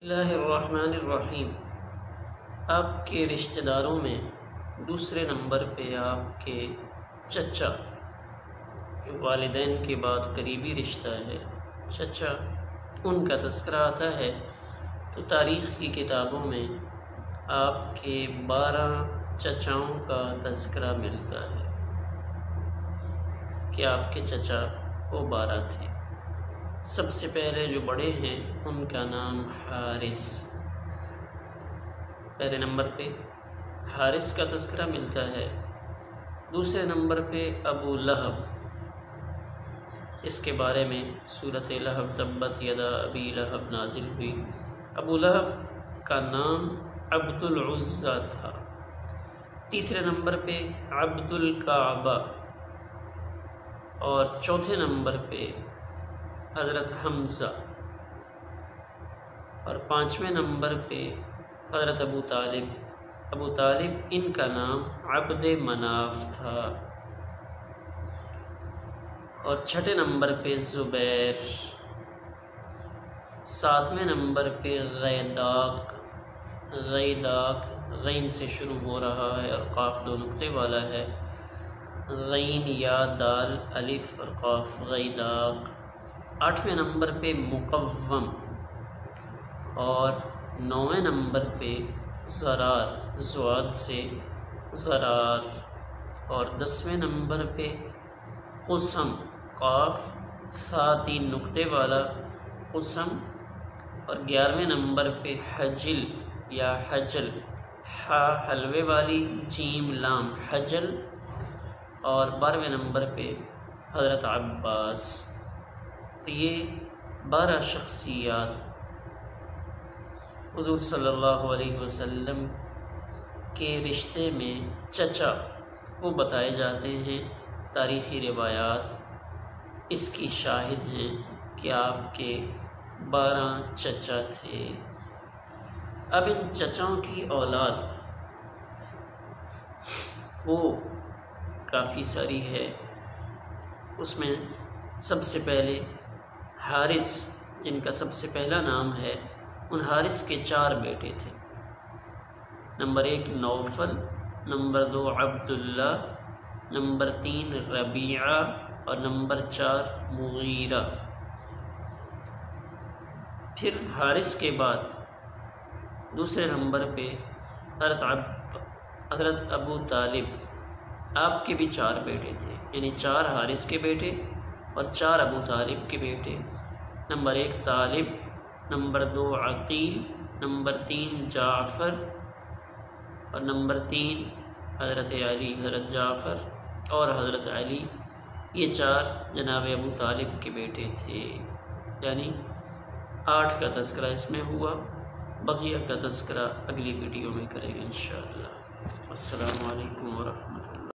بسم اللہ الرحمن الرحیم۔ آپ کے رشتہ داروں میں دوسرے نمبر پہ آپ کے چچا، جو والدین کے بعد قریبی رشتہ ہے، چچا، ان کا تذکرہ آتا ہے تو تاریخ کی کتابوں میں آپ کے 12 چچاؤں کا تذکرہ ملتا ہے کہ آپ کے چچا وہ 12 تھے۔ سب سے پہلے جو بڑے ہیں ان کا نام حارث، پہلے نمبر پہ حارث کا تذکرہ ملتا ہے۔ دوسرے نمبر پہ ابو لہب، اس کے بارے میں سورۃ لہب تبت یدا ابی لہب نازل ہوئی۔ ابو لہب کا نام عبد العزیٰ تھا۔ تیسرے نمبر پہ عبد الکعبہ، اور چوتھے نمبر پہ حضرت حمزہ، اور 5ویں نمبر پہ حضرت ابو طالب۔ ابو طالب ان کا نام عبد مناف تھا، اور 6 نمبر پہ زبیر، 7ویں نمبر پہ غیداق، غین سے شروع ہو رہا ہے اور قاف 2 نقطے والا ہے، غین یا دال الف اور قاف، غیداق۔ 8ویں نمبر پہ مقوم، اور 9ویں نمبر پہ زرار، زواد سے زرار، اور 10ویں نمبر پہ قسم، قاف 3 نقطے والا قسم، اور 11ویں نمبر پہ حجل یا حجل، حا حلوے والی، جیم لام، حجل، اور 12ویں نمبر پہ حضرت عباس۔ تو یہ 12 شخصیات حضور صلی اللہ علیہ وسلم کے رشتے میں چچا وہ بتائے جاتے ہیں۔ تاریخی روایات اس کی شاہد ہیں کہ آپ کے 12 چچا تھے۔ اب ان چچاؤں کی اولاد وہ کافی ساری ہے، اس میں سب سے پہلے حارث، جن کا سب سے پہلا نام ہے، ان حارث کے 4 بیٹے تھے۔ نمبر 1 نوفل، نمبر 2 عبداللہ، نمبر 3 ربیعہ، اور نمبر 4 مغیرہ۔ پھر حارث کے بعد دوسرے نمبر پہ حضرت ابو طالب، آپ کے بھی 4 بیٹے تھے، یعنی 4 حارث کے بیٹے اور 4 ابو طالب کے بیٹے۔ نمبر 1 طالب، نمبر 2 عقیل، نمبر 3 جعفر، اور نمبر 3 حضرت علی، حضرت جعفر اور حضرت علی۔ یہ 4 جناب ابو طالب کے بیٹے تھے، یعنی 8 کا تذکرہ اس میں ہوا۔ بقیہ کا تذکرہ اگلی ویڈیو میں کریں گے انشاءاللہ۔ السلام علیکم ورحمۃ اللہ۔